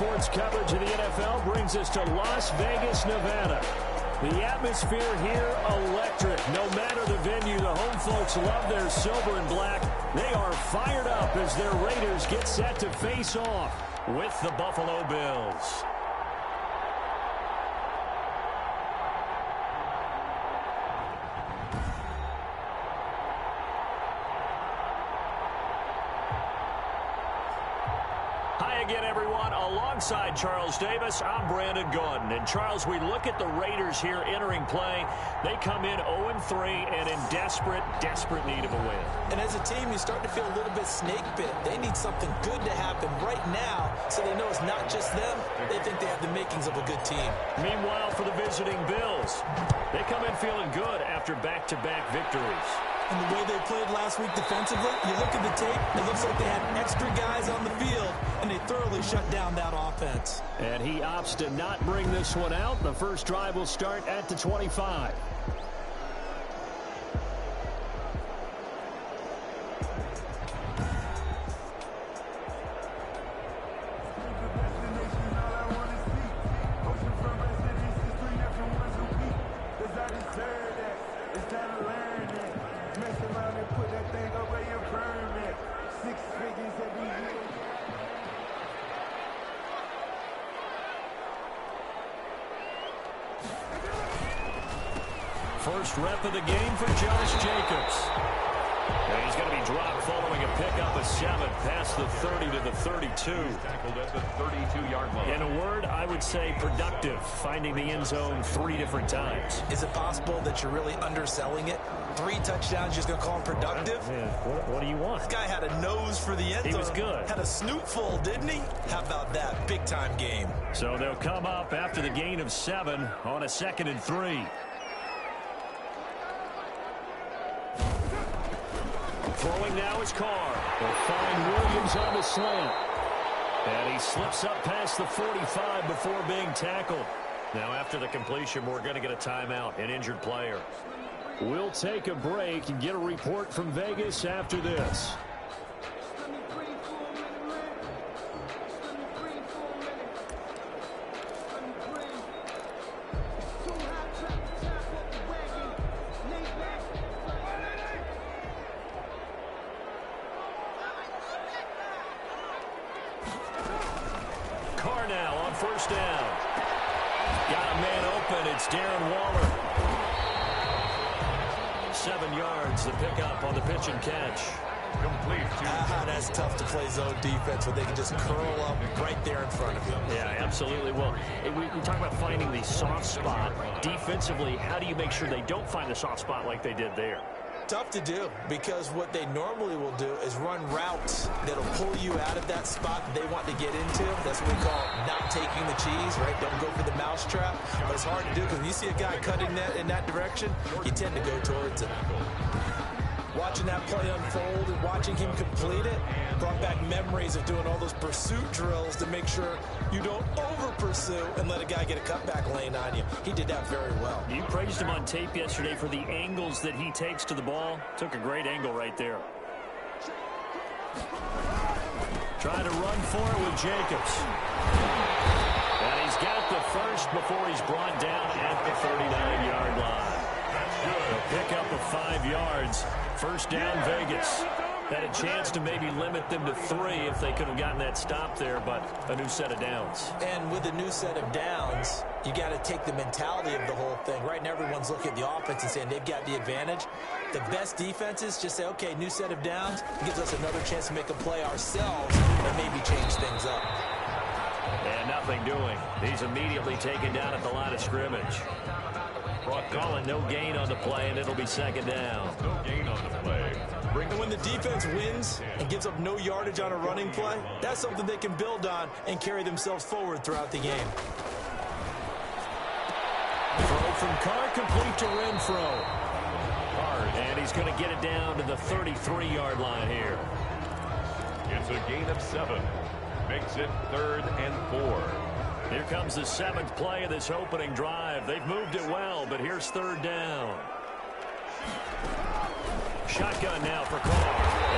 sports coverage of the NFL brings us to Las Vegas, Nevada. The atmosphere here, electric. No matter the venue, the home folks love their silver and black. They are fired up as their Raiders get set to face off with the Buffalo Bills. Again, everyone, alongside Charles Davis, I'm Brandon Gordon. And, Charles, we look at the Raiders here entering play. They come in 0-3 and in desperate need of a win. And as a team, you start to feel a little bit snake bit. They need something good to happen right now so they know it's not just them. They think they have the makings of a good team. Meanwhile, for the visiting Bills, they come in feeling good after back-to-back victories. And the way they played last week defensively, you look at the tape, it looks like they had extra guys on the field, and they thoroughly shut down that offense. And he opts to not bring this one out. The first drive will start at the 25. First rep of the game for Josh Jacobs. And he's going to be dropped following a pickup of 7 past the 30 to the 32. Tackled at the 32-yard line. In a word, I would say productive, finding the end zone 3 different times. Is it possible that you're really underselling it? 3 touchdowns, just going to call him productive? Man, what do you want? This guy had a nose for the end zone. He was good. Had a snoot full, didn't he? How about that? Big-time game. So they'll come up after the gain of 7 on a 2nd and 3. Throwing now is Carr. They'll find Williams on the slant. And he slips up past the 45 before being tackled. Now after the completion, we're going to get a timeout, an injured player. We'll take a break and get a report from Vegas after this. Carr now on first down. Got a man open. It's Darren Waller. 7 yards, the pickup on the pitch and catch. Complete. That's tough to play zone defense when they can just curl up right there in front of you. Yeah, absolutely. Well, we talk about finding the soft spot. Defensively, how do you make sure they don't find the soft spot like they did there? Tough to do, because what they normally will do is run routes that'll pull you out of that spot that they want to get into. That's what we call not taking the cheese, right? Don't go for the mousetrap. But it's hard to do because when you see a guy cutting that in that direction, you tend to go towards it. Watching that play unfold and watching him complete it brought back memories of doing all those pursuit drills to make sure you don't over-pursue and let a guy get a cutback lane on you. He did that very well. You praised him on tape yesterday for the angles that he takes to the ball. Took a great angle right there. Trying to run for it with Jacobs. And he's got the first before he's brought down at the 39-yard line. They'll pick up of 5 yards. First down, Vegas. Had a chance to maybe limit them to 3 if they could have gotten that stop there, but a new set of downs. And with a new set of downs, you got to take the mentality of the whole thing. Right now, everyone's looking at the offense and saying they've got the advantage. The best defenses just say, okay, new set of downs. It gives us another chance to make a play ourselves and maybe change things up. And nothing doing. He's immediately taken down at the line of scrimmage. Calling no gain on the play, and it'll be 2nd down. No gain on the play. And when the defense wins and gives up no yardage on a running play, that's something they can build on and carry themselves forward throughout the game. Throw from Carr, complete to Renfro. And he's going to get it down to the 33-yard line here. It's a gain of 7. Makes it 3rd and 4. Here comes the 7th play of this opening drive. They've moved it well, but here's 3rd down. Shotgun now for Carr.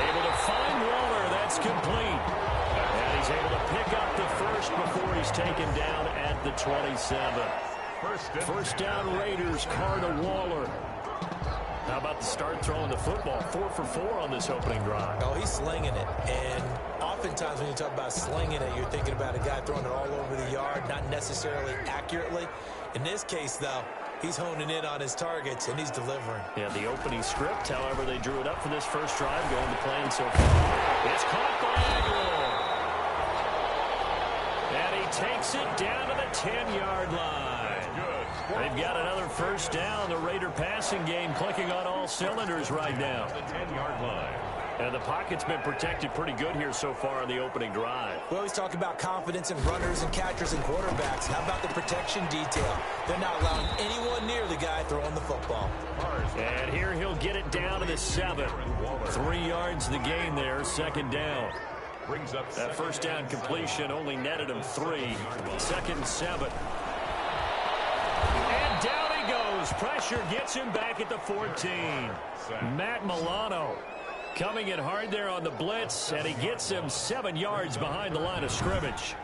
Able to find Waller. That's complete. And he he's able to pick up the first before he's taken down at the 27. First down Raiders, Carr to Waller. How about the start throwing the football? 4 for 4 on this opening drive. Oh, he's slinging it. And oftentimes when you talk about slinging it, you're thinking about a guy throwing it all over the yard, not necessarily accurately. In this case, though, he's honing in on his targets, and he's delivering. Yeah, the opening script, however, they drew it up for this first drive, going to plan so far. It's caught by Aguilar. And he takes it down to the 10-yard line. They've got another first down. The Raider passing game clicking on all cylinders right now. The 10-yard line. And the pocket's been protected pretty good here so far on the opening drive. We always talk about confidence in runners and catchers and quarterbacks. How about the protection detail? They're not allowing anyone near the guy throwing the football. And here he'll get it down to the 7. 3 yards the gain there, second down. Brings up that first down completion only netted him 3. Second and 7. And down he goes. Pressure gets him back at the 14. Matt Milano coming in hard there on the blitz, and he gets him 7 yards behind the line of scrimmage.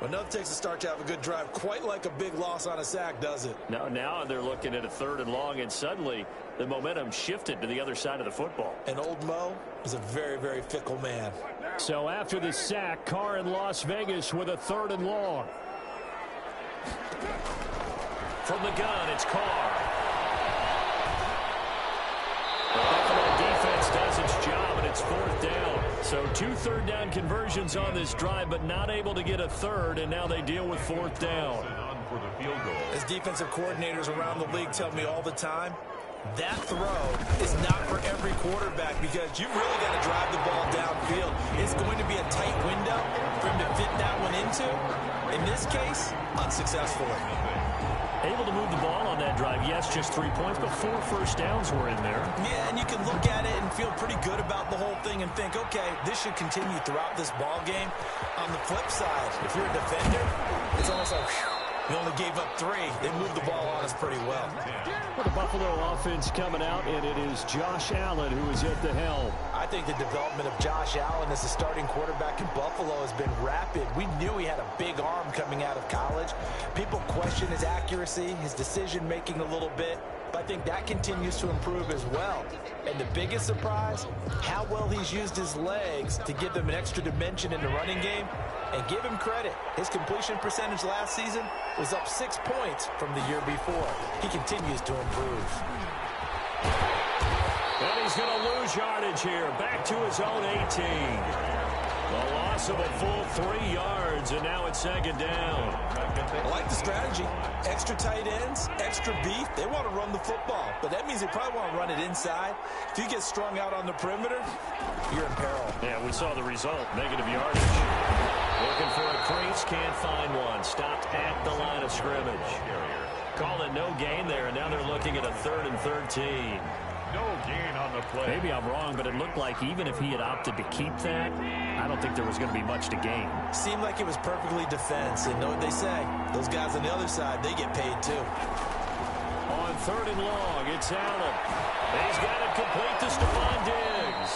Well, nothing takes a start to have a good drive quite like a big loss on a sack, does it? Now they're looking at a 3rd and long, and suddenly the momentum shifted to the other side of the football. And old Mo is a very, very fickle man. So after the sack, Carr in Las Vegas with a 3rd and long. From the gun, it's Carr. The Buffalo defense does its job, and it's 4th down. So 2 third-down conversions on this drive, but not able to get a 3rd, and now they deal with 4th down. For the field goal. As defensive coordinators around the league tell me all the time, that throw is not for every quarterback because you've really got to drive the ball downfield. It's going to be a tight window for him to fit that one into. In this case, unsuccessfully. Able to move the ball on that drive. Yes, just 3 points, but 4 first downs were in there. Yeah, and you can look at it and feel pretty good about the whole thing and think, okay, this should continue throughout this ball game. On the flip side, if you're a defender, it's almost like, whew, you only gave up 3. They moved the ball on us pretty well. Well, the Buffalo offense coming out, and it is Josh Allen who is at the helm. I think the development of Josh Allen as a starting quarterback in Buffalo has been rapid. We knew he had a big arm coming out of college. People question his accuracy, his decision-making a little bit, but I think that continues to improve as well. And the biggest surprise, how well he's used his legs to give them an extra dimension in the running game. And give him credit, his completion percentage last season was up 6 points from the year before. He continues to improve. And he's going to lose yardage here. Back to his own 18. A loss of a full 3 yards, and now it's second down. I like the strategy. Extra tight ends, extra beef. They want to run the football, but that means they probably want to run it inside. If you get strung out on the perimeter, you're in peril. Yeah, we saw the result. Negative yardage. Looking for a crease, can't find one. Stopped at the line of scrimmage. Call it no gain there, and now they're looking at a 3rd and 13. No gain on the play. Maybe I'm wrong, but it looked like even if he had opted to keep that, I don't think there was going to be much to gain. Seemed like it was perfectly defense, and know what they say. Those guys on the other side, they get paid too. On 3rd and long, it's Allen. He's got it complete to Stephon Diggs.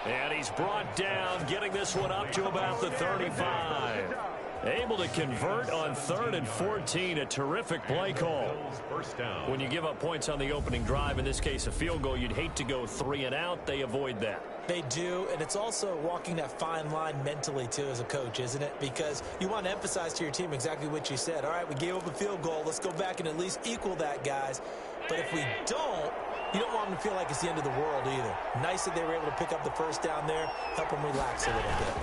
And he's brought down, getting this one up to about the 35. Able to convert on 3rd and 14. A terrific play call. First down. When you give up points on the opening drive, in this case a field goal, you'd hate to go 3 and out. They avoid that. They do, and it's also walking that fine line mentally, too, as a coach, isn't it? Because you want to emphasize to your team exactly what you said. All right, we gave up a field goal. Let's go back and at least equal that, guys. But if we don't, you don't want them to feel like it's the end of the world either. Nice that they were able to pick up the first down there, help them relax a little bit.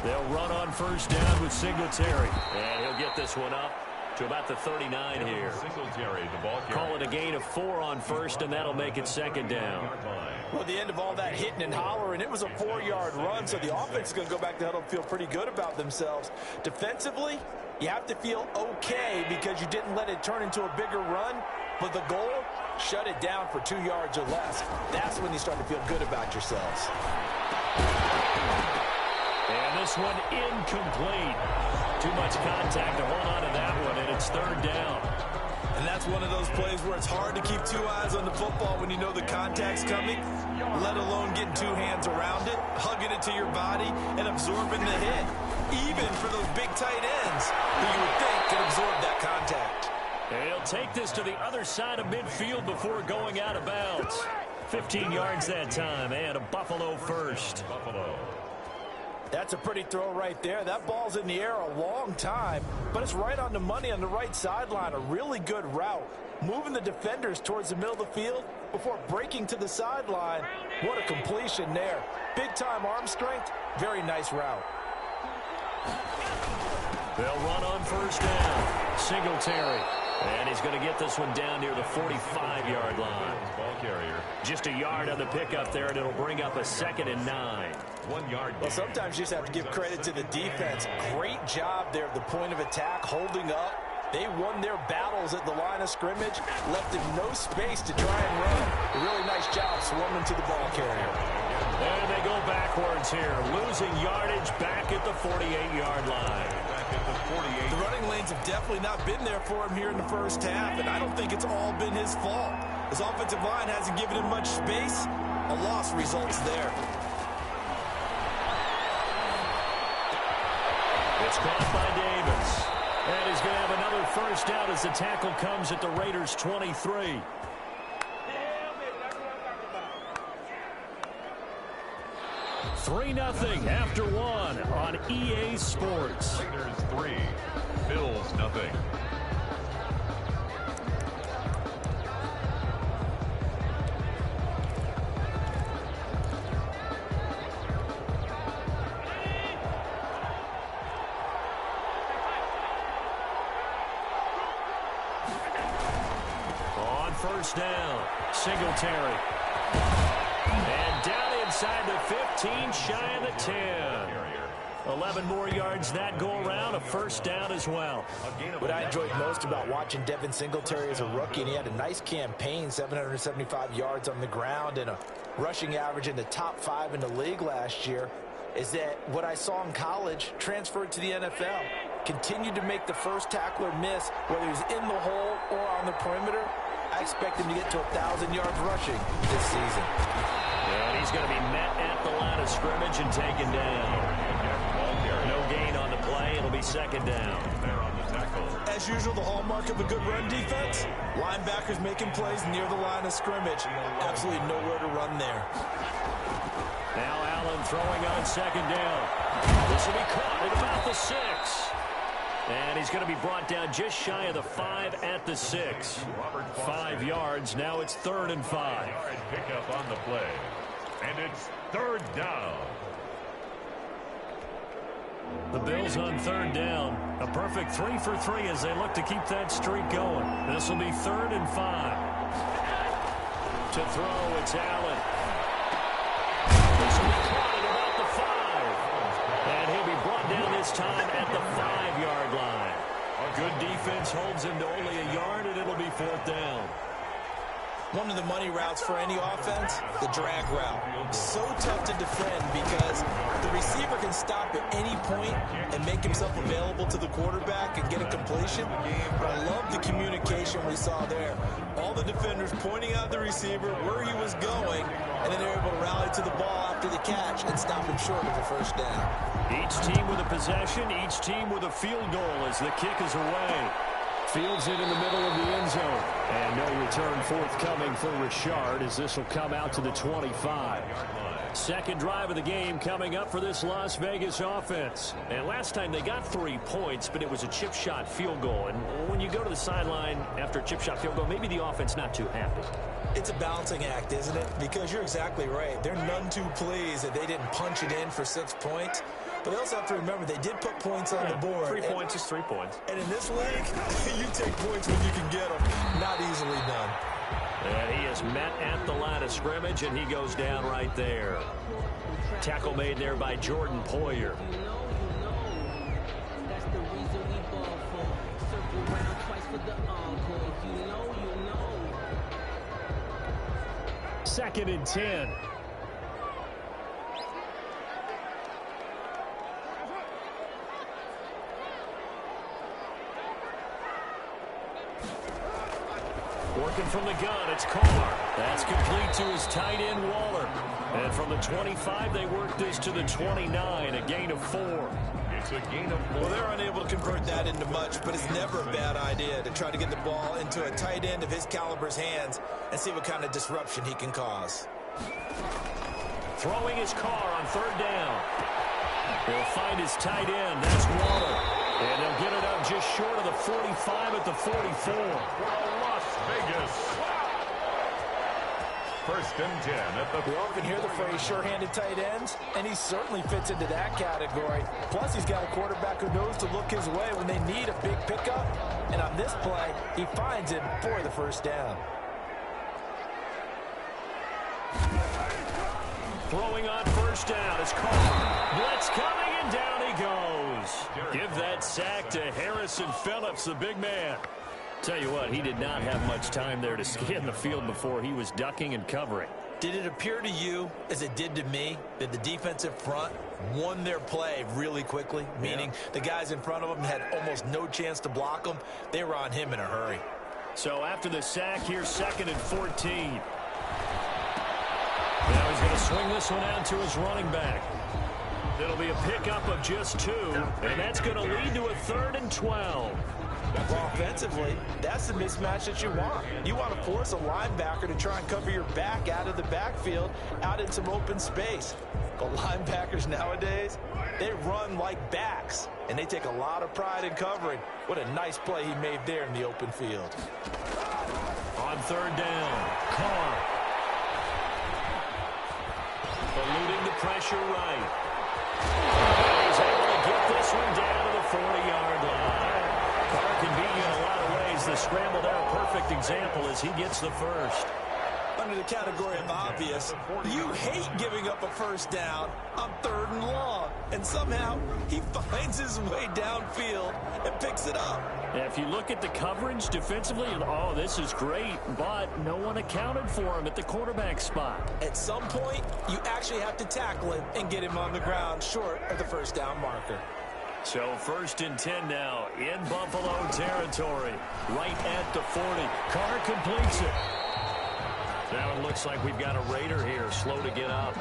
They'll run on first down with Singletary. And he'll get this one up to about the 39 here. Singletary, the ball carrier. Call it a gain of 4 on first, and that'll make it second down. Well, at the end of all that hitting and hollering, it was a 4-yard run, so the offense is going to go back to huddle and feel pretty good about themselves. Defensively, you have to feel okay because you didn't let it turn into a bigger run, but the goal, shut it down for 2 yards or less. That's when you start to feel good about yourselves. And this one incomplete. Too much contact to hold on to that one, and it's 3rd down. And that's one of those plays where it's hard to keep two eyes on the football when you know the contact's coming, let alone getting two hands around it, hugging it to your body, and absorbing the hit. Even for those big tight ends who you would think could absorb that contact. He'll take this to the other side of midfield before going out of bounds. 15 yards that time, and a Buffalo first. Buffalo. That's a pretty throw right there. That ball's in the air a long time, but it's right on the money on the right sideline. A really good route. Moving the defenders towards the middle of the field before breaking to the sideline. What a completion there. Big-time arm strength. Very nice route. They'll run on first down. Singletary. And he's going to get this one down near the 45-yard line. Ball carrier. Just a yard on the pickup there, and it'll bring up a 2nd and 9. 1 yard. Well, sometimes you just have to give credit to the defense. Great job there at the point of attack, holding up. They won their battles at the line of scrimmage, left him no space to try and run. A really nice job swarming to the ball carrier. And they go backwards here, losing yardage back at the 48-yard line. The running lanes have definitely not been there for him here in the first half, and I don't think it's all been his fault. His offensive line hasn't given him much space. A loss results there. It's caught by Davis. And he's going to have another first down as the tackle comes at the Raiders' 23. (3-0) after one on EA Sports. Raiders 3, Bills nothing. On first down, Singletary. And down inside the 15, shy of the 10. 11 more yards that go around, a first down as well. What I enjoyed most about watching Devin Singletary as a rookie, and he had a nice campaign, 775 yards on the ground and a rushing average in the top 5 in the league last year, is that what I saw in college transferred to the NFL. Continued to make the first tackler miss, whether he's in the hole or on the perimeter. I expect him to get to 1,000 yards rushing this season. And he's going to be met at the line of scrimmage and taken down. No gain on the play. It'll be 2nd down. As usual, the hallmark of a good run defense, linebackers making plays near the line of scrimmage. Absolutely nowhere to run there. Now Allen throwing on 2nd down. This will be caught at about the 6. And he's going to be brought down just shy of the 5 at the 6. 5 yards. Now it's 3rd and 5. Pick up on the play. And it's 3rd down. The Bills on 3rd down. A perfect 3 for 3 as they look to keep that streak going. This will be 3rd and 5. To throw, it's Allen. This will be caught at about the 5. And he'll be brought down this time at the 5-yard line. A good defense holds him to only a yard, and it'll be 4th down. One of the money routes for any offense, the drag route. So tough to defend because the receiver can stop at any point and make himself available to the quarterback and get a completion. But I love the communication we saw there. All the defenders pointing out the receiver where he was going, and then they're able to rally to the ball after the catch and stop him short of a first down. Each team with a possession, each team with a field goal as the kick is away. Fields it in the middle of the end zone. And no return forthcoming for Richard as this will come out to the 25. Second drive of the game coming up for this Las Vegas offense. And last time they got 3 points, but it was a chip shot field goal. And when you go to the sideline after a chip shot field goal, maybe the offense not too happy. It's a balancing act, isn't it? Because you're exactly right. They're none too pleased that they didn't punch it in for 6 points. But they also have to remember they did put points on the board. 3 points is 3 points. And in this league, you take points when you can get them. Not easily done. And he is met at the line of scrimmage, and he goes down right there. Tackle made there by Jordan Poyer. Second and 10. looking from the gun. It's Carr. That's complete to his tight end, Waller. And from the 25, they work this to the 29, a gain of 4. It's a gain of 4. Well, they're unable to convert that into much, but it's never a bad idea to try to get the ball into a tight end of his caliber's hands and see what kind of disruption he can cause. Throwing his Carr on 3rd down. He'll find his tight end. That's Waller. And they'll get it up just short of the 45 at the 44. Las Vegas. 1st and 10 at the... We often hear the phrase sure-handed tight ends, and he certainly fits into that category. Plus, he's got a quarterback who knows to look his way when they need a big pickup. And on this play, he finds him for the 1st down. Throwing on 1st down is Carr. Blitz coming, and down he goes. Give that sack to Harrison Phillips, the big man. Tell you what, he did not have much time there to scan the field before he was ducking and covering. Did it appear to you, as it did to me, that the defensive front won their play really quickly? Meaning the guys in front of them had almost no chance to block them. They were on him in a hurry. So after the sack, here's 2nd and 14. Now he's going to swing this one out to his running back. It'll be a pickup of just 2, and that's going to lead to a 3rd and 12. Well, offensively, that's the mismatch that you want. You want to force a linebacker to try and cover your back out of the backfield, out in some open space. But linebackers nowadays, they run like backs, and they take a lot of pride in covering. What a nice play he made there in the open field. On 3rd down, Carr. Eluding the pressure right. And he's able to get this one down to the 40-yard line. Carr can beat you in a lot of ways. The scrambled out perfect example as he gets the 1st. Under the category of obvious, you hate giving up a 1st down on 3rd and long. And somehow he finds his way downfield and picks it up. Now, if you look at the coverage defensively, oh, this is great, but no one accounted for him at the quarterback spot. At some point, you actually have to tackle him and get him on the ground short of the 1st down marker. So 1st and 10 now in Buffalo territory, right at the 40. Carr completes it. Now it looks like we've got a Raider here, slow to get up.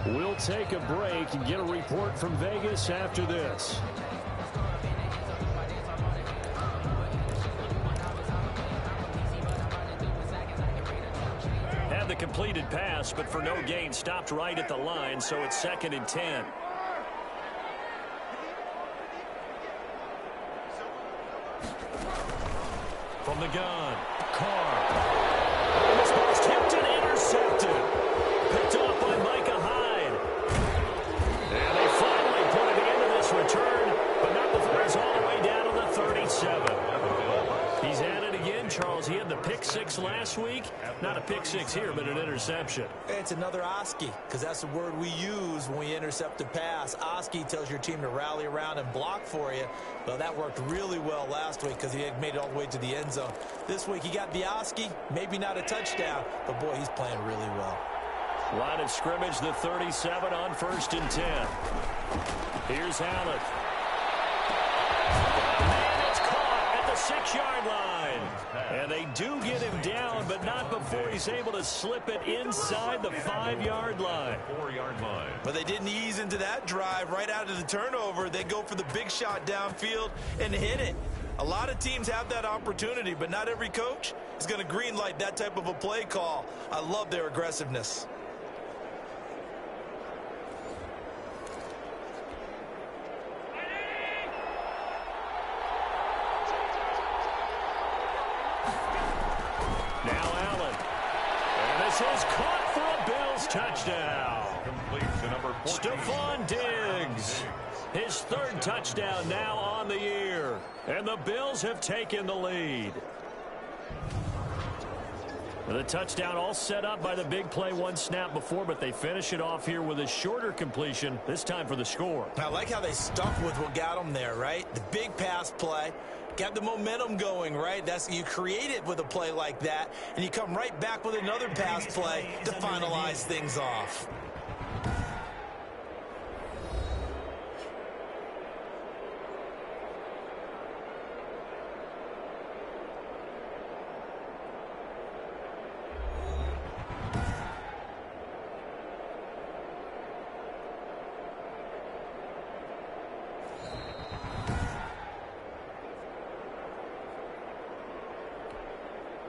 We'll take a break and get a report from Vegas after this. Had the completed pass, but for no gain, stopped right at the line, so it's 2nd and 10. From the gun, Carr. This ball's tipped and intercepted. Picked off by Micah Hyde. And they finally put it into this return, but not before it's all the way down to the 37. He's at it again, Charles. He had the pick 6 last week. Not a pick 6 here, but an interception. It's another Oski, because that's the word we use when we intercept a pass. Oski tells your team to rally around and block for you. Well, that worked really well last week because he had made it all the way to the end zone. This week, he got the Oski, maybe not a touchdown, but boy, he's playing really well. Line of scrimmage, the 37 on 1st and 10. Here's Allen. And it's caught at the 6-yard line. And they do get him down, but not before he's able to slip it inside the 5-yard line. 4-yard line. But they didn't ease into that drive right out of the turnover. They go for the big shot downfield and hit it. A lot of teams have that opportunity, but not every coach is going to greenlight that type of a play call. I love their aggressiveness. Is caught for a Bills touchdown. Complete to number 14. Stephon Diggs. His 3rd touchdown now on the year. And the Bills have taken the lead. The touchdown all set up by the big play 1 snap before, but they finish it off here with a shorter completion, this time for the score. I like how they stuck with what got them there, right? The big pass play. Got the momentum going, right? You create it with a play like that, and you come right back with another pass play to finalize things off.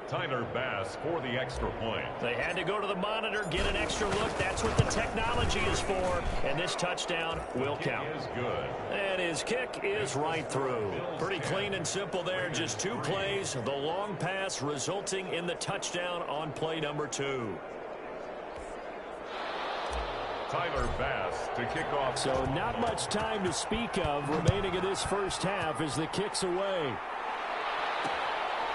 Tyler Bass for the extra point. They had to go to the monitor, get an extra look. That's what the technology is for. And this touchdown will count. Is good. And his kick is right through. Pretty clean and simple there. Just 2 plays. The long pass resulting in the touchdown on play number 2. Tyler Bass to kick off. So not much time to speak of remaining in this first half as the kick's away.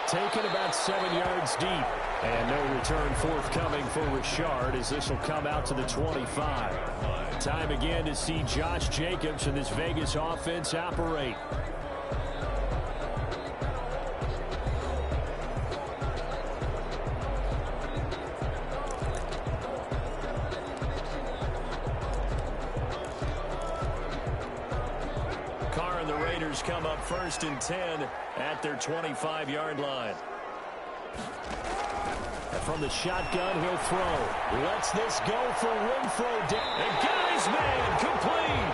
Taken about 7 yards deep. And no return forthcoming for Richard as this will come out to the 25. Time again to see Josh Jacobs and this Vegas offense operate. Come up 1st and 10 at their 25-yard line. And from the shotgun, he'll throw. Lets this go for Renfro. And got his man complete.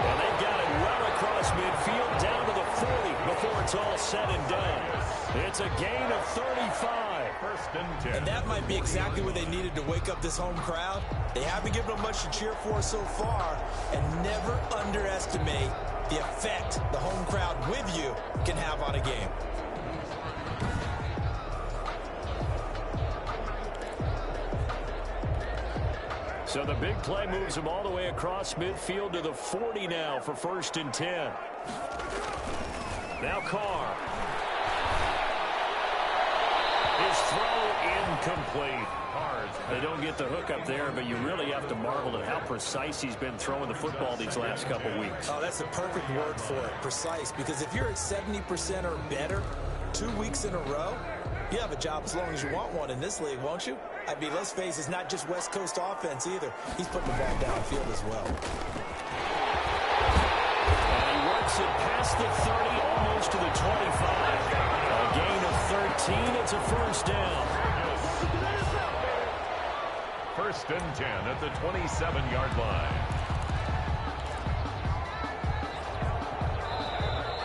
And they got it well across midfield down to the 40 before it's all said and done. It's a gain of 35. 1st and 10. And that might be exactly what they needed to wake up this home crowd. They haven't given them much to cheer for so far. And never underestimate the effect the home crowd with you can have on a game. So the big play moves him all the way across midfield to the 40 now for 1st and 10. Now Carr. His throw incomplete. They don't get the hook up there, but you really have to marvel at how precise he's been throwing the football these last couple weeks. Oh, that's the perfect word for it, precise, because if you're at 70% or better 2 weeks in a row, you have a job as long as you want one in this league, won't you? I mean, let's face it, it's not just West Coast offense either. He's putting the ball downfield as well. And he works it past the 30, almost to the 25. A gain of 13, it's a 1st down. 1st and 10 at the 27-yard line.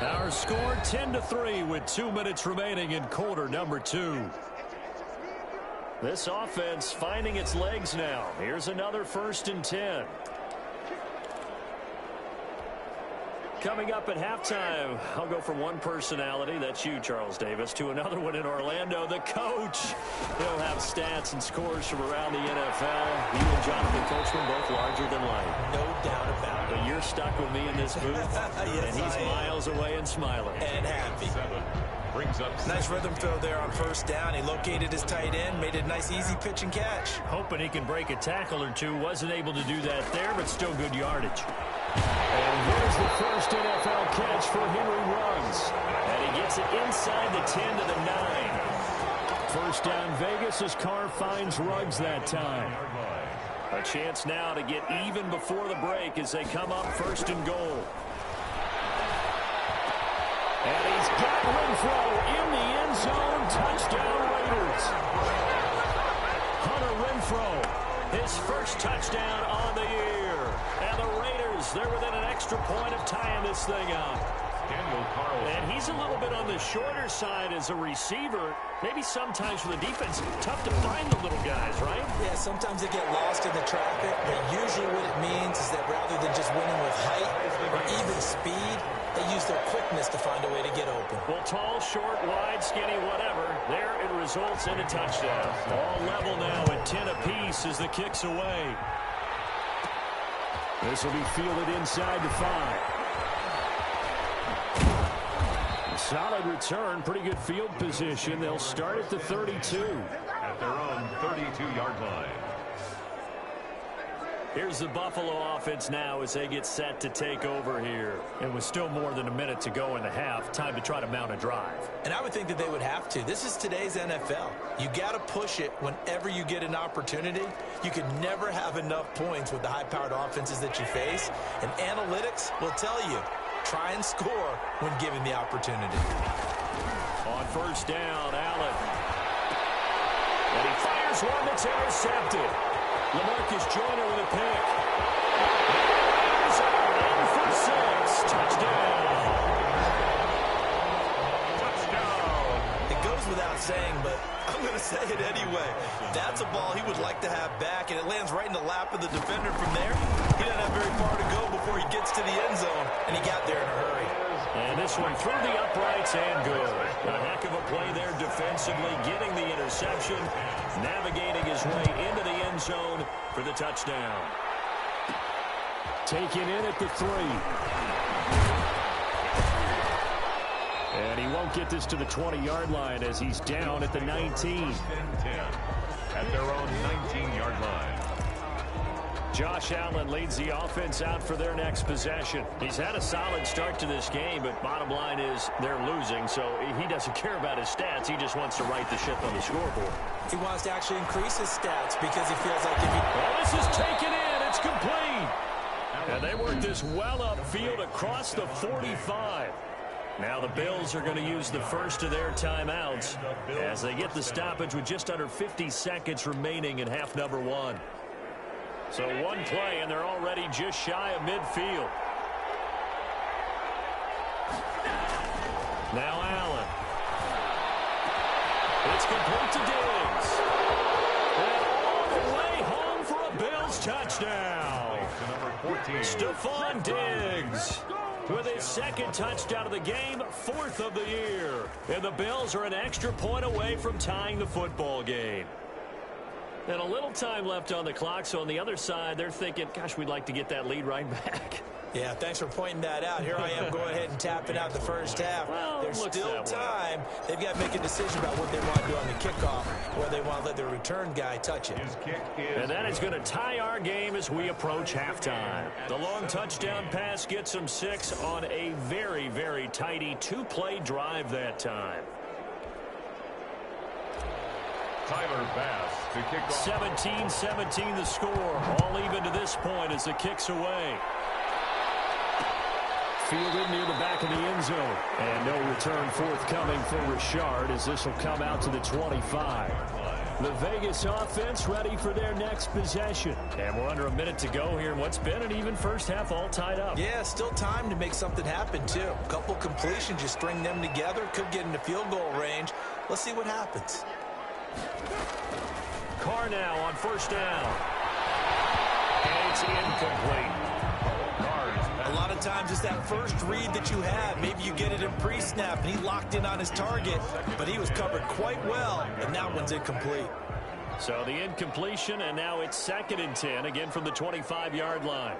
Our score 10-3 with 2 minutes remaining in quarter number 2. This offense finding its legs now. Here's another 1st and 10. Coming up at halftime, I'll go from one personality, that's you, Charles Davis, to another one in Orlando, the coach. He'll have stats and scores from around the NFL. You and Jonathan Coachman both larger than life. No doubt about it. But you're stuck with me in this booth, yes, and he's miles away and smiling. And happy. 7 brings up nice rhythm throw there on 1st down. He located his tight end, made it a nice, easy pitch and catch. Hoping he can break a tackle or two. Wasn't able to do that there, but still good yardage. And here's the first NFL catch for Henry Ruggs. And he gets it inside the 10 to the 9. 1st down Vegas as Carr finds Ruggs that time. A chance now to get even before the break as they come up 1st and goal. And he's got Renfro in the end zone. Touchdown Raiders. Hunter Renfro, his first touchdown on the year. And the Raiders, they're within an extra point of tying this thing up. And he's a little bit on the shorter side as a receiver. Maybe sometimes for the defense, tough to find the little guys, right? Yeah, sometimes they get lost in the traffic, but usually what it means is that rather than just winning with height or even speed, they use their quickness to find a way to get open. Well, tall, short, wide, skinny, whatever, there it results in a touchdown. All level now at 10 apiece as the kick's away. This will be fielded inside the 5. Solid return, pretty good field position. They'll start at the 32. At their own 32-yard line. Here's the Buffalo offense now as they get set to take over here. And with still more than a minute to go in the half, time to try to mount a drive. And I would think that they would have to. This is today's NFL. You got to push it whenever you get an opportunity. You can never have enough points with the high-powered offenses that you face. And analytics will tell you, try and score when given the opportunity. On 1st down, Allen. And he fires one that's intercepted. LaMarcus Joyner with a pick. In for 6. Touchdown. It goes without saying, but I I'm going to say it anyway. That's a ball he would like to have back, and it lands right in the lap of the defender from there. He doesn't have very far to go before he gets to the end zone, and he got there in a hurry. And this one through the uprights and good. A heck of a play there defensively, getting the interception, navigating his way into the end zone for the touchdown. Taken in at the 3. And he won't get this to the 20-yard line as he's down at the 19. 10 at their own 19-yard line. Josh Allen leads the offense out for their next possession. He's had a solid start to this game, but bottom line is they're losing, so he doesn't care about his stats. He just wants to right the ship on the scoreboard. He wants to actually increase his stats because he feels like if he... Well, this is taken in. It's complete. And they work this well upfield across the 45. Now the Bills are going to use the first of their timeouts as they get the stoppage with just under 50 seconds remaining in half number 1. So one play, and they're already just shy of midfield. Now Allen. It's complete to Diggs. And all the way home for a Bills touchdown. Stephon Diggs with his second touchdown of the game, 4th of the year. And the Bills are an extra point away from tying the football game. And a little time left on the clock, so on the other side, they're thinking, gosh, we'd like to get that lead right back. Yeah, thanks for pointing that out. Here I am going ahead and tapping out the first half. Well, there's still time. They've got to make a decision about what they want to do on the kickoff, whether they want to let their return guy touch it. And that is going to tie our game as we approach halftime. The long touchdown pass gets them 6 on a very, very tidy 2-play drive that time. Tyler Bass to kick off. 17-17 the score. All even to this point as the kick's away. Fielded near the back of the end zone. And no return forthcoming for Richard as this will come out to the 25. The Vegas offense ready for their next possession. And we're under a minute to go here in what's been an even first half all tied up. Yeah, still time to make something happen, too. A couple completions, you string them together, could get into field goal range. Let's see what happens. Carr now on first down. And it's incomplete. A lot of times it's that first read that you have. Maybe you get it in pre-snap, and he locked in on his target, but he was covered quite well, and that one's incomplete. So the incompletion, and now it's 2nd and 10, again from the 25-yard line.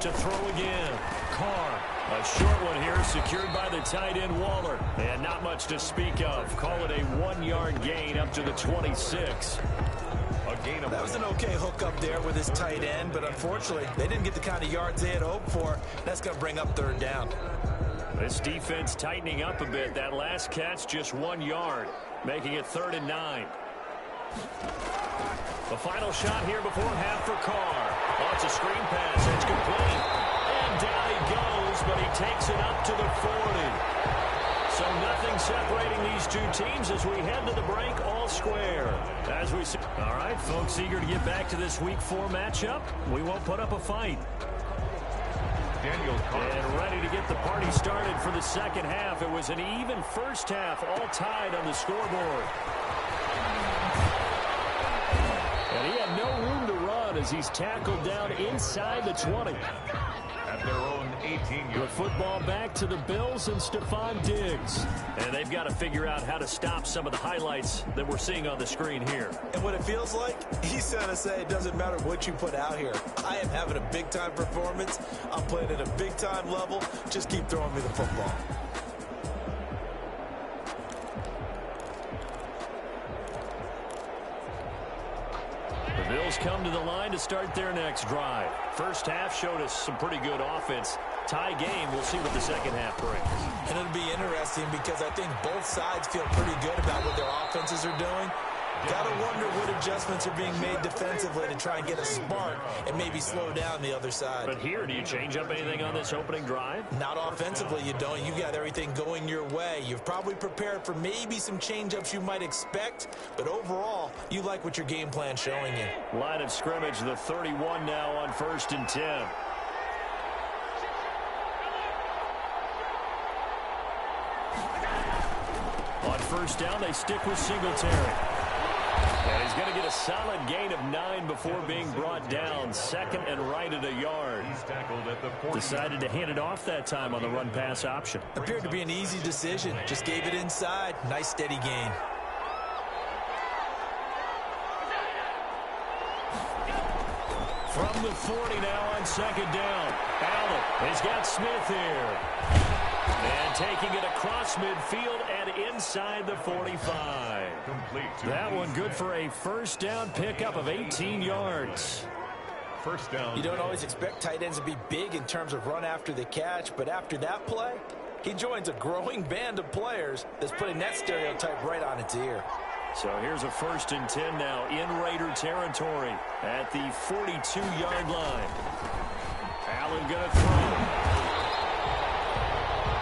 To throw again. Carr. A short one here, secured by the tight end Waller. And not much to speak of. Call it a 1-yard gain up to the 26. That was an okay hook up there with his tight end, but unfortunately, they didn't get the kind of yards they had hoped for. That's going to bring up 3rd down. This defense tightening up a bit. That last catch just 1 yard, making it 3rd and 9. The final shot here before half for Carr. Oh, it's a screen pass. It's complete. And down he goes, but he takes it up to the 40. So nothing separating these two teams as we head to the break, all square. As we see. All right, folks, eager to get back to this Week 4 matchup. We won't put up a fight. And ready to get the party started for the second half. It was an even first half, all tied on the scoreboard. And he had no room to run as he's tackled down inside the 20. At their own 18-yard. The football back to the Bills and Stephon Diggs. And they've got to figure out how to stop some of the highlights that we're seeing on the screen here. And what it feels like, he's trying to say it doesn't matter what you put out here. I am having a big-time performance. I'm playing at a big-time level. Just keep throwing me the football. The Bills come to the line to start their next drive. First half showed us some pretty good offense. Tie game, we'll see what the second half brings. And it'll be interesting because I think both sides feel pretty good about what their offenses are doing. Got to wonder what adjustments are being made defensively to try and get a spark and maybe slow down the other side. But here, do you change up anything on this opening drive? Not offensively, you don't. You got everything going your way. You've probably prepared for maybe some change-ups you might expect, but overall, you like what your game plan's showing you. Line of scrimmage, the 31 now on 1st and 10. On first down. They stick with Singletary. And he's going to get a solid gain of 9 before being brought down. 2nd and right at a yard. He's tackled at the 40. Decided to hand it off that time on the run-pass option. Appeared to be an easy decision. Just gave it inside. Nice steady gain. From the 40 now on 2nd down. Allen has got Smith here. And taking it across midfield and inside the 45. That one good for a first down pickup of 18 yards. First down. You don't always expect tight ends to be big in terms of run after the catch, but after that play, he joins a growing band of players that's putting that stereotype right on its ear. So here's a 1st and 10 now in Raider territory at the 42-yard line. Allen going to throw.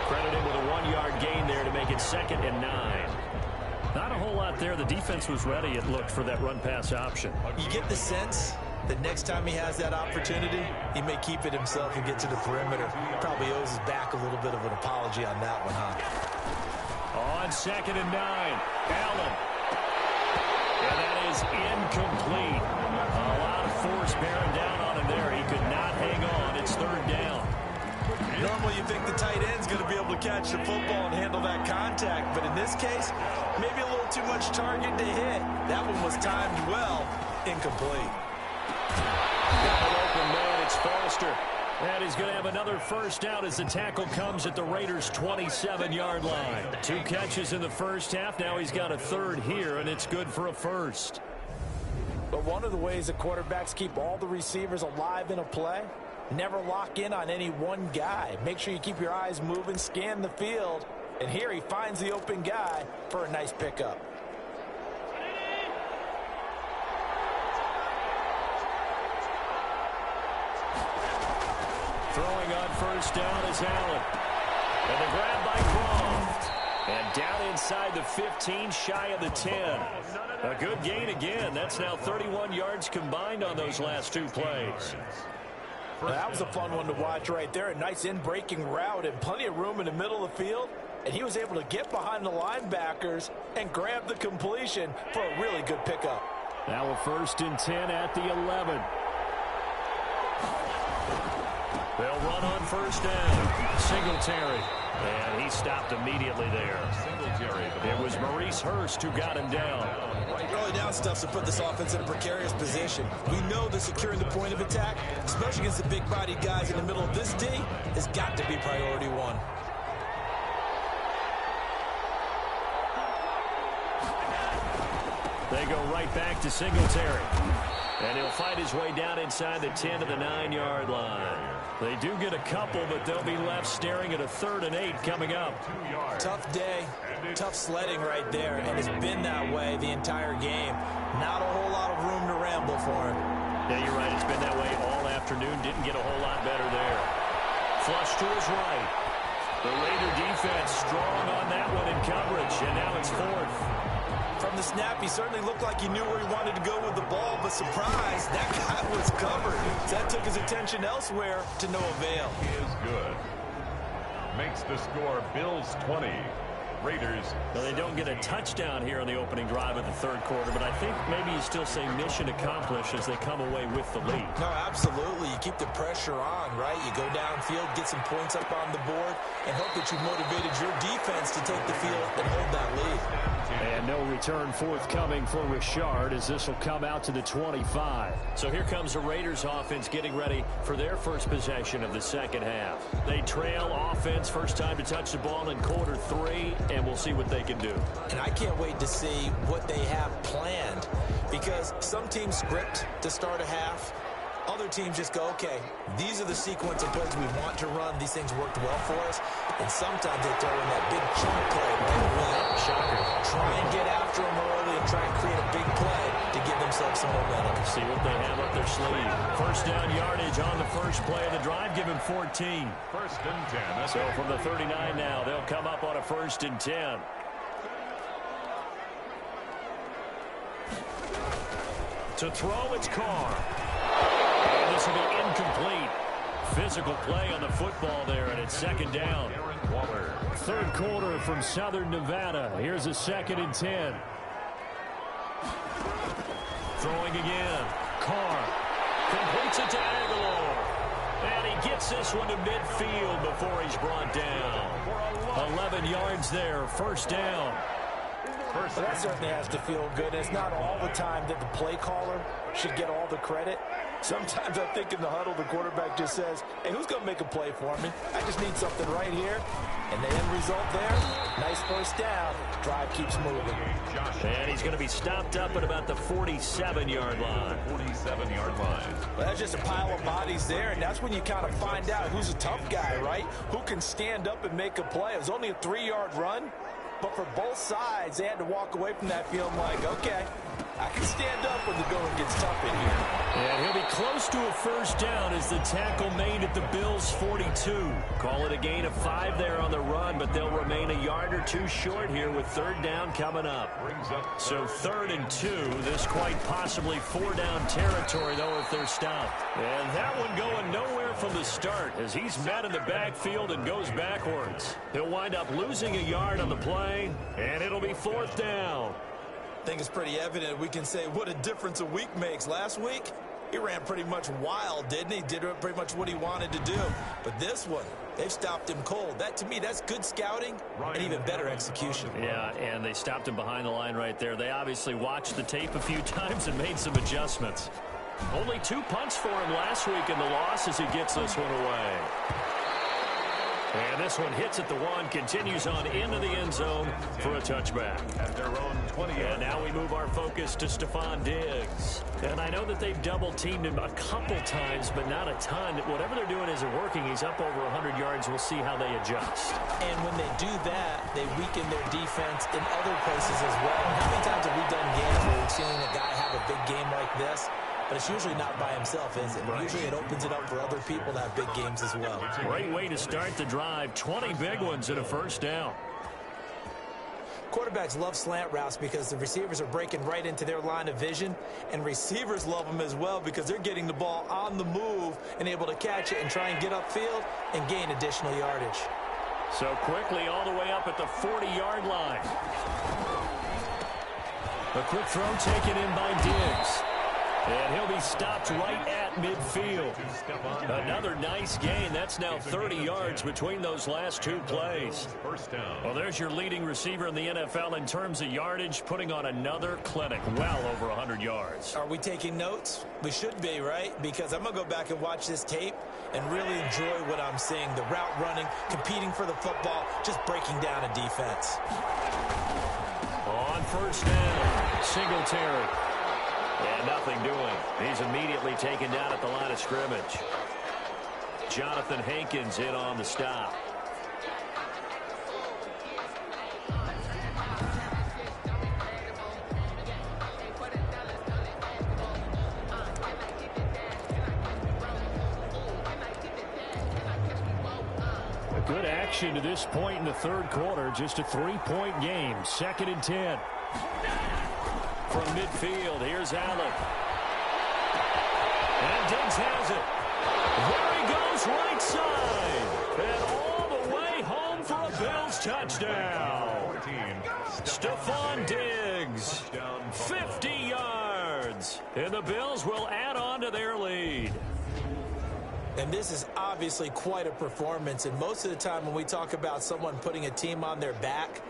Credit him with a 1-yard gain there to make it 2nd and 9. Not a whole lot there. The defense was ready, it looked, for that run-pass option. You get the sense that next time he has that opportunity, he may keep it himself and get to the perimeter. Probably owes his back a little bit of an apology on that one, huh? On 2nd and 9, Allen. And that is incomplete. A lot of force bearing down on him there. He could not hang on. It's 3rd down. Normally you think the tight end's going to be able to catch the football and handle that contact, but in this case, maybe a little too much target to hit. That one was timed well, incomplete. Got an open man, it's Foster. And he's going to have another first down as the tackle comes at the Raiders' 27-yard line. 2 catches in the first half. Now he's got a 3rd here, and it's good for a 1st. But one of the ways that quarterbacks keep all the receivers alive in a play, never lock in on any one guy. Make sure you keep your eyes moving, scan the field. And here he finds the open guy for a nice pickup. Throwing on first down is Allen. And the grab by Croft. And down inside the 15, shy of the 10. A good gain again. That's now 31 yards combined on those last 2 plays. That was a fun one to watch right there. A nice in-breaking route and plenty of room in the middle of the field. And he was able to get behind the linebackers and grab the completion for a really good pickup. Now a 1st and 10 at the 11. They'll run on first down. Singletary. And he stopped immediately there. It was Maurice Hurst who got him down. Early down stuff to put this offense in a precarious position. We know that securing the point of attack, especially against the big-bodied guys in the middle of this D, has got to be priority 1. They go right back to Singletary. And he'll fight his way down inside the 10 to the 9-yard line. They do get a couple, but they'll be left staring at a 3rd and 8 coming up. Tough day, tough sledding right there, and it's been that way the entire game. Not a whole lot of room to ramble for him. Yeah, you're right. It's been that way all afternoon. Didn't get a whole lot better there. Flush to his right. The Raider defense strong on that one in coverage, and now it's 4th. From the snap, he certainly looked like he knew where he wanted to go with the ball, but surprise, that guy was covered. That took his attention elsewhere to no avail. He is good. Makes the score Bills 20. Raiders. Well, they don't get a touchdown here on the opening drive of the 3rd quarter, but I think maybe you still say mission accomplished as they come away with the lead. No, absolutely. You keep the pressure on, right? You go downfield, get some points up on the board, and hope that you motivated your defense to take the field and hold that lead. And no return forthcoming for Richard as this will come out to the 25. So here comes the Raiders offense getting ready for their first possession of the 2nd half. They trail offense, first time to touch the ball in quarter 3, and we'll see what they can do. And I can't wait to see what they have planned, because some teams script to start a half. Other teams just go, okay, these are the sequence of plays we want to run. These things worked well for us. And sometimes they throw in that big chunk play. Shocker. Try and get after them early and try and create a big play to give themselves some momentum. See what they have up their sleeve. First down yardage on the first play of the drive. Give him 14. 1st and 10. So from the 39 now, they'll come up on a 1st and 10. To throw, it's Carr. And this will be incomplete. physical play on the football there, and it's second down. Third quarter from Southern Nevada. Here's a 2nd and 10. Throwing again. Carr completes it to Aguilar. And he gets this one to midfield before he's brought down. 11 yards there, first down. Well, that certainly has to feel good. It's not all the time that the play caller should get all the credit. Sometimes I think in the huddle, the quarterback just says, hey, who's going to make a play for me? I just need something right here. And the end result there, nice first down. Drive keeps moving. And he's going to be stopped up at about the 47-yard line. 47-yard line. Well, that's just a pile of bodies there, and that's when you kind of find out who's a tough guy, right? Who can stand up and make a play. It was only a 3-yard run. But for both sides, they had to walk away from that feeling like, okay, I can stand up when the going gets tough in here. And he'll be close to a first down as the tackle made at the Bills' 42. Call it a gain of 5 there on the run, but they'll remain a yard or 2 short here with third down coming up. So 3rd and 2. This quite possibly 4-down territory, though, if they're stopped. And that one going nowhere from the start as he's met in the backfield and goes backwards. He'll wind up losing a yard on the play, and it'll be 4th down. I think it's pretty evident we can say what a difference a week makes. Last week, he ran pretty much wild, didn't he? Did pretty much what he wanted to do. But this one, they've stopped him cold. That, to me, that's good scouting and even better execution. Yeah, and they stopped him behind the line right there. They obviously watched the tape a few times and made some adjustments. Only 2 punts for him last week in the loss as he gets this one away. And this one hits at the 1, continues on into the end zone for a touchback. At their own 20. And now we move our focus to Stephon Diggs. And I know that they've double-teamed him a couple times, but not a ton. Whatever they're doing isn't working. He's up over 100 yards. We'll see how they adjust. And when they do that, they weaken their defense in other places as well. How many times have we done games where we've seen a guy have a big game like this? But it's usually not by himself, is it? Right. Usually it opens it up for other people to have big games as well. Great way to start the drive. 20 big ones and a first down. Quarterbacks love slant routes because the receivers are breaking right into their line of vision, and receivers love them as well because they're getting the ball on the move and able to catch it and try and get upfield and gain additional yardage. So quickly all the way up at the 40-yard line. A quick throw taken in by Diggs. And he'll be stopped right at midfield. Another nice gain. That's now 30 yards between those last 2 plays. Well, there's your leading receiver in the NFL in terms of yardage, putting on another clinic, well over 100 yards. Are we taking notes? We should be, right? Because I'm going to go back and watch this tape and really enjoy what I'm seeing. The route running, competing for the football, just breaking down a defense. On first down, Singletary. And nothing doing. He's immediately taken down at the line of scrimmage. Jonathan Hankins in on the stop. Good action to this point in the third quarter. Just a 3-point game. 2nd and 10. From midfield, here's Allen. And Diggs has it. There he goes, right side. And all the way home for a Bills touchdown. Stephon Diggs, 50 yards. And the Bills will add on to their lead. And this is obviously quite a performance. And most of the time when we talk about someone putting a team on their back,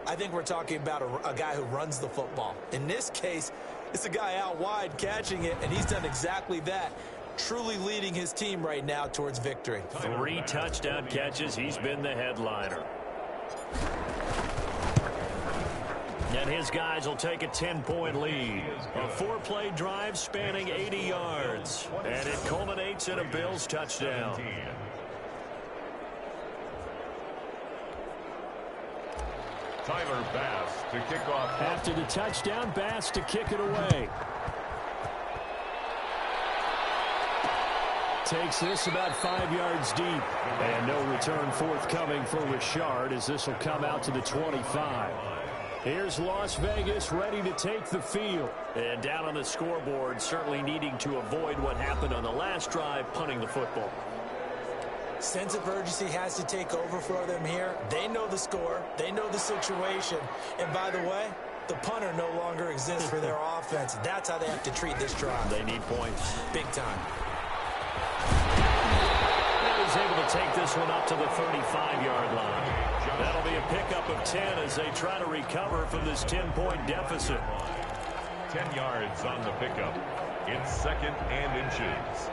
I think we're talking about a guy who runs the football. In this case, it's a guy out wide catching it, and he's done exactly that, truly leading his team right now towards victory. 3 touchdown catches. He's been the headliner. And his guys will take a 10-point lead. A 4-play drive spanning 80 yards. And it culminates in a Bills touchdown. Tyler Bass to kick off. After the touchdown, Bass to kick it away. Takes this about 5 yards deep. And no return forthcoming for Richard as this will come out to the 25. Here's Las Vegas ready to take the field. And down on the scoreboard, certainly needing to avoid what happened on the last drive, punting the football. Sense of urgency has to take over for them here. They know the score. They know the situation. And by the way, the punter no longer exists for their offense. That's how they have to treat this drive. They need points. Big time. And he's able to take this one up to the 35-yard line. That'll be a pickup of 10 as they try to recover from this 10-point deficit. 10 yards on the pickup. It's 2nd and inches.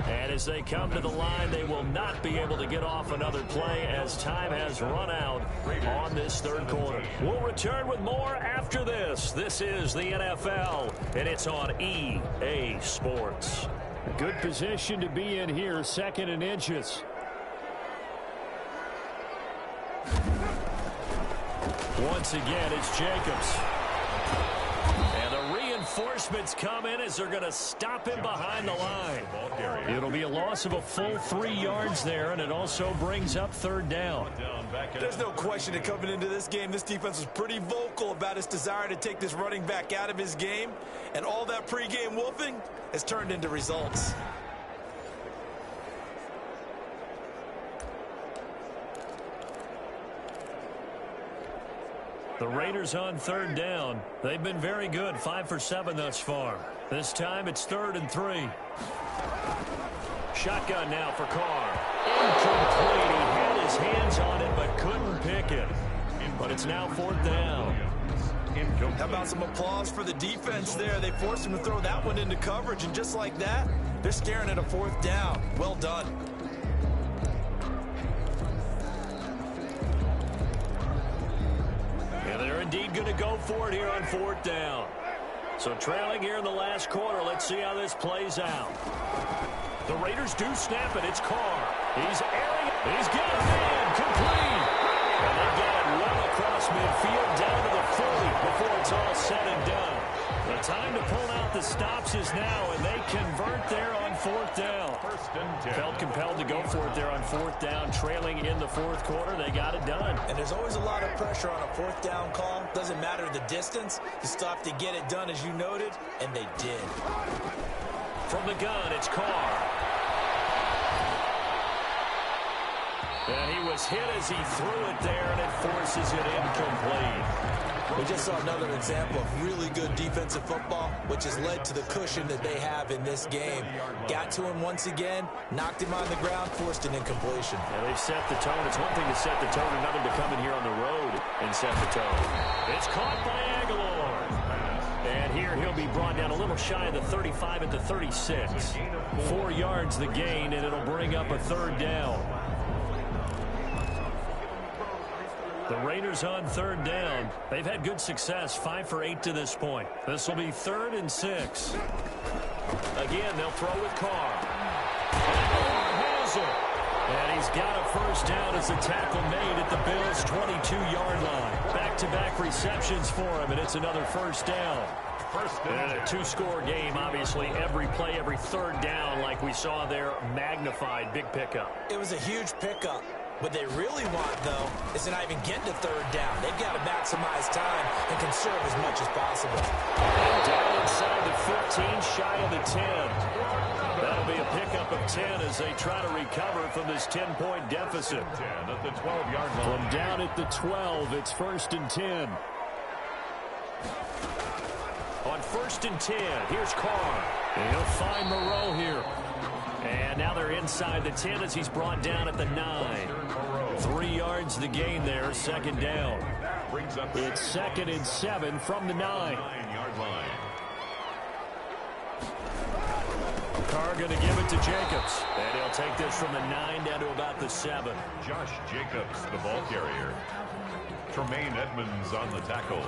And as they come to the line, they will not be able to get off another play as time has run out on this third quarter. We'll return with more after this. This is the NFL, and it's on EA Sports. Good position to be in here, 2nd and inches. Once again, it's Jacobs. And the reinforcements come in as they're going to stop him behind the line. It'll be a loss of a full 3 yards there, and it also brings up 3rd down. There's no question that coming into this game, this defense was pretty vocal about its desire to take this running back out of his game, and all that pregame wolfing has turned into results. The Raiders on 3rd down. They've been very good, 5 for 7 thus far. This time it's 3rd and 3. Shotgun now for Carr. Incomplete. He had his hands on it but couldn't pick it. But it's now 4th down. How about some applause for the defense there? They forced him to throw that one into coverage, and just like that, they're staring at a 4th down. Well done. And they're indeed going to go for it here on 4th down. So trailing here in the last quarter, let's see how this plays out. The Raiders do snap it. It's Carr. He's airing it. He's got a man complete. And they get it well across midfield down to the 40 before it's all said and done. The time to pull out the stops is now, and they convert there on 4th down. Felt compelled to go for it there on 4th down, trailing in the 4th quarter. They got it done. And there's always a lot of pressure on a 4th down call. Doesn't matter the distance. You stop to get it done, as you noted, and they did. From the gun, it's Carr. And he was hit as he threw it there, and it forces it incomplete. We just saw another example of really good defensive football, which has led to the cushion that they have in this game. Got to him once again, knocked him on the ground, forced an incompletion. Yeah, they've set the tone. It's one thing to set the tone, another to come in here on the road and set the tone. It's caught by Aguilar. And here he'll be brought down a little shy of the 35 at the 36. 4 yards the gain, and it'll bring up a 3rd down. The Raiders on 3rd down. They've had good success, 5 for 8 to this point. This will be 3rd and 6. Again, they'll throw with Carr. Aguilar has it. And he's got a 1st down as the tackle made at the Bills' 22-yard line. Back-to-back receptions for him, and it's another 1st down. And a 2-score game, obviously, every play, every 3rd down, like we saw there, magnified, big pickup. It was a huge pickup. What they really want, though, is to not even get to 3rd down. They've got to maximize time and conserve as much as possible. And down inside the 15, shy of the 10. That'll be a pickup of 10 as they try to recover from this 10-point deficit. 10 at the 12-yard line. From down at the 12, it's 1st and 10. On 1st and 10, here's Carr. And he'll find Moreau here. And now they're inside the 10 as he's brought down at the 9. 3 yards the gain there, 2nd down. It's 2nd and 7 from the 9-yard line. Carr going to give it to Jacobs. And he'll take this from the 9 down to about the 7. Josh Jacobs, the ball carrier. Tremaine Edmonds on the tackle.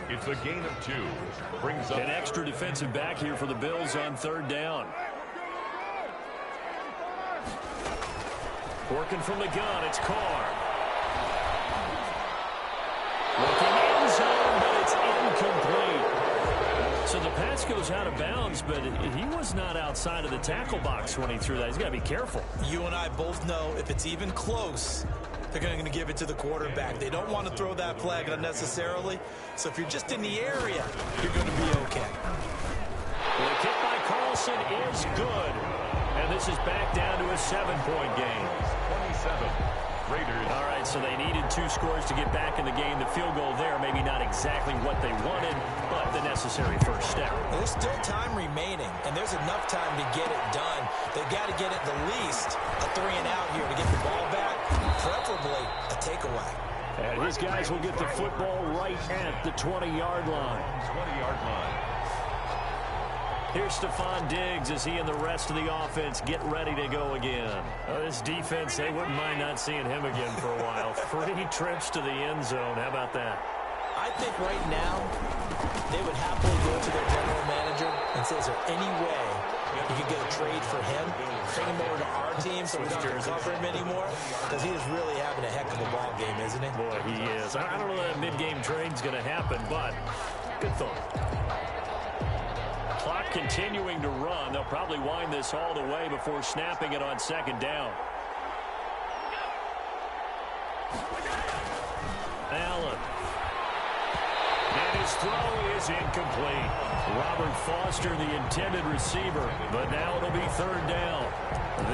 It's a gain of 2. Brings up an extra defensive back here for the Bills on 3rd down. Working from the gun, it's Carr. Looking end zone, but it's incomplete. So the pass goes out of bounds, but he was not outside of the tackle box when he threw that. He's got to be careful. You and I both know if it's even close, they're going to give it to the quarterback. They don't want to throw that flag unnecessarily. So if you're just in the area, you're going to be okay. Wilson is good. And this is back down to a 7-point game. 27. Raiders. All right, so they needed 2 scores to get back in the game. The field goal there, maybe not exactly what they wanted, but the necessary first step. There's still time remaining, and there's enough time to get it done. They've got to get at the least a 3-and-out here to get the ball back, preferably a takeaway. And his guys will get the football right at the 20-yard line. 20-yard line. Here's Stephon Diggs as he and the rest of the offense get ready to go again. This defense, they wouldn't mind not seeing him again for a while. 3 trips to the end zone. How about that? I think right now they would happily go to their general manager and say, is there any way you could get a trade for him? Bring him over to our team so we don't have to cover him anymore? Because he is really having a heck of a ball game, isn't he? Boy, he is. I don't know that mid-game trade's going to happen, but good thought. Clock continuing to run. They'll probably wind this all the way before snapping it on 2nd down. Allen. And his throw is incomplete. Robert Foster, the intended receiver, but now it'll be 3rd down.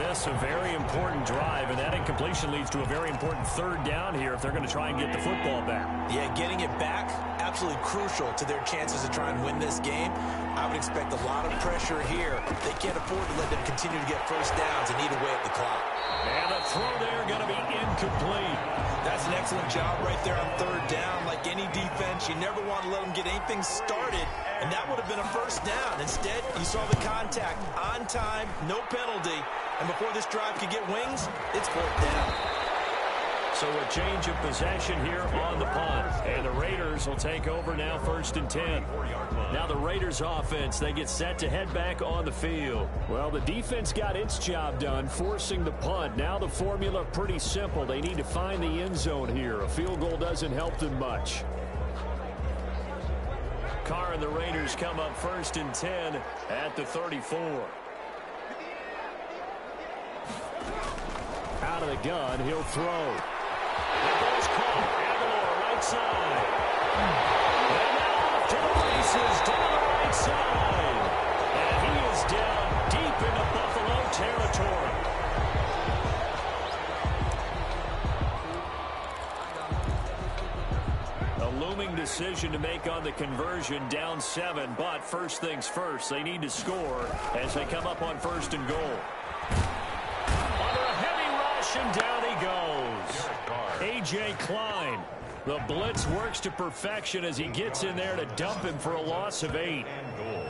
This a very important drive, and that incompletion leads to a very important 3rd down here if they're going to try and get the football back. Yeah, getting it back, absolutely crucial to their chances to try and win this game. I would expect a lot of pressure here. They can't afford to let them continue to get first downs and eat away at the clock. And the throw there going to be incomplete. That's an excellent job right there on 3rd down. Like any defense, you never want to let them get anything started, and that would have been a first down. Instead, you saw the contact on time, no penalty, and before this drive could get wings, it's 4th down. So a change of possession here on the punt. And the Raiders will take over now 1st and 10. Now the Raiders offense, they get set to head back on the field. Well, the defense got its job done, forcing the punt. Now the formula pretty simple. They need to find the end zone here. A field goal doesn't help them much. Carr and the Raiders come up 1st and 10 at the 34. Out of the gun, he'll throw. The ball's caught. Aguilar, right side. And now off to the races down the right side. And he is down deep into Buffalo territory. A looming decision to make on the conversion, down 7. But first things first, they need to score as they come up on 1st and goal. Under a heavy rush, and down he goes. A.J. Klein. The blitz works to perfection as he gets in there to dump him for a loss of 8.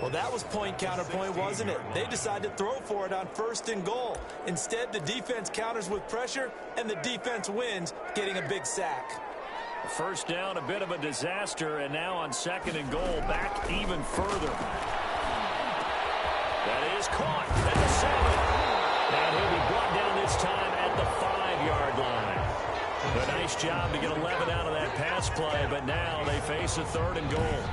Well, that was point counterpoint, wasn't it? They decided to throw for it on 1st and goal. Instead, the defense counters with pressure, and the defense wins, getting a big sack. First down, a bit of a disaster, and now on 2nd and goal, back even further. That is caught at the 7. And he'll be brought down this time at the 5-yard line. A nice job to get 11 out of that pass play, but now they face a 3rd and goal.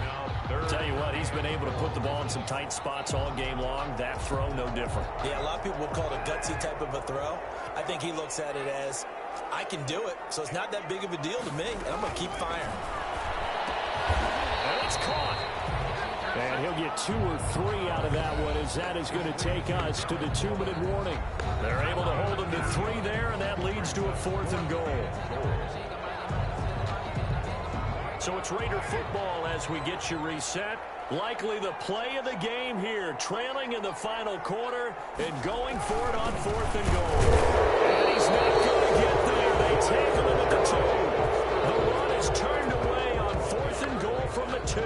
Tell you what, he's been able to put the ball in some tight spots all game long. That throw, no different. Yeah, a lot of people would call it a gutsy type of a throw. I think he looks at it as, I can do it, so it's not that big of a deal to me, and I'm going to keep firing. And it's caught. And he'll get 2 or 3 out of that one, as that is going to take us to the 2-minute warning. They're able to hold him to 3 there, and that leads to a 4th and goal. So it's Raider football as we get you reset. Likely the play of the game here, trailing in the final quarter and going for it on 4th and goal. And he's not going to get there. They tackle him at the 2. The run is turned away on 4th and goal from the 2.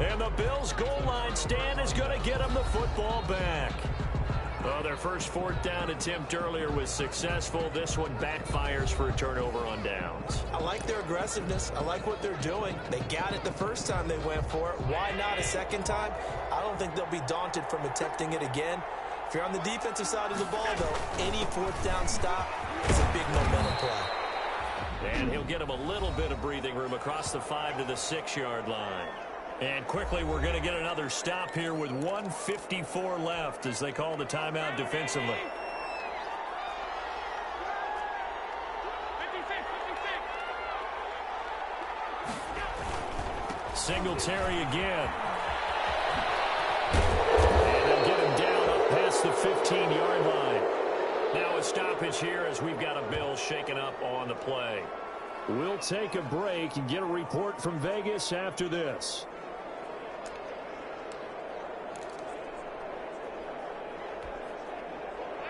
And the Bills' goal line stand is going to get them the football back. Well, their first 4th down attempt earlier was successful. This one backfires for a turnover on downs. I like their aggressiveness. I like what they're doing. They got it the first time they went for it. Why not a second time? I don't think they'll be daunted from attempting it again. If you're on the defensive side of the ball, though, any 4th down stop is a big momentum play. And he'll get him a little bit of breathing room across the 5 to the 6-yard line. And quickly, we're going to get another stop here with 1:54 left as they call the timeout defensively. Singletary again. And they'll get him down 15-yard line. Now a stoppage here as we've got a Bill shaken up on the play. We'll take a break and get a report from Vegas after this.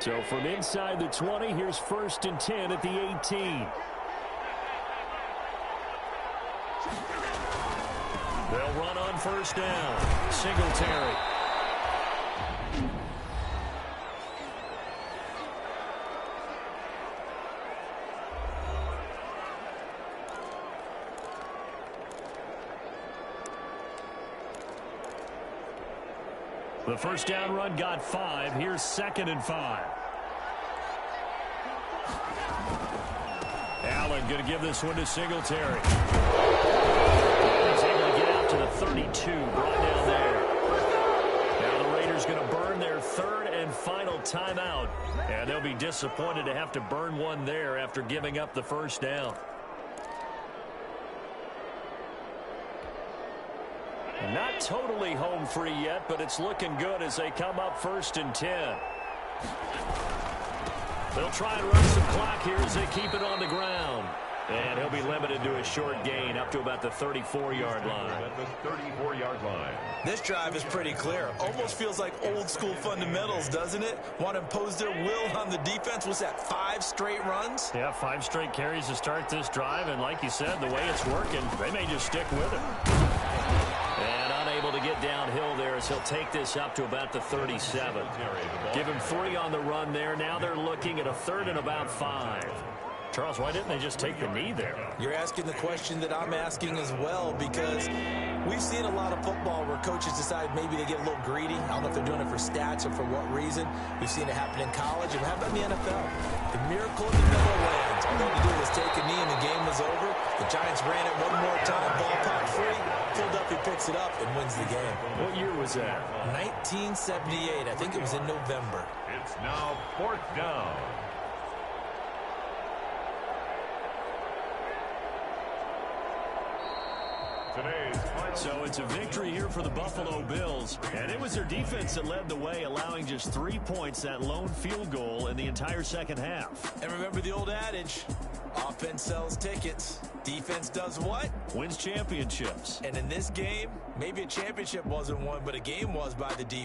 So from inside the 20, here's 1st and 10 at the 18. They'll run on 1st down. Singletary. The 1st down run got 5. Here's 2nd and 5. Allen going to give this one to Singletary. He's able to get out to the 32. Brought down there. Now the Raiders going to burn their 3rd and final timeout. And they'll be disappointed to have to burn one there after giving up the 1st down. Not totally home free yet, but it's looking good as they come up 1st and 10. They'll try and run some clock here as they keep it on the ground. And he'll be limited to a short gain up to about the 34-yard line. At the 34-yard line. This drive is pretty clear. Almost feels like old school fundamentals, doesn't it? Want to impose their will on the defense. What's that, 5 straight runs? Yeah, 5 straight carries to start this drive. And like you said, the way it's working, they may just stick with it. And unable to get downhill there as he'll take this up to about the 37. Give him 3 on the run there. Now they're looking at a 3rd and about 5. Charles, why didn't they just take the knee there? You're asking the question that I'm asking as well, because we've seen a lot of football where coaches decide maybe they get a little greedy. I don't know if they're doing it for stats or for what reason. We've seen it happen in college. And how about in the NFL? The miracle in the Meadowlands. All they had to do was take a knee and the game was over. The Giants ran it one more time. Ball popped free. Philadelphia picks it up and wins the game. What year was that? 1978. I think it was in November. It's now 4th down. So it's a victory here for the Buffalo Bills. And it was their defense that led the way, allowing just 3 points, that lone field goal in the entire second half. And remember the old adage, offense sells tickets. Defense does what? Wins championships. And in this game, maybe a championship wasn't won, but a game was by the defense.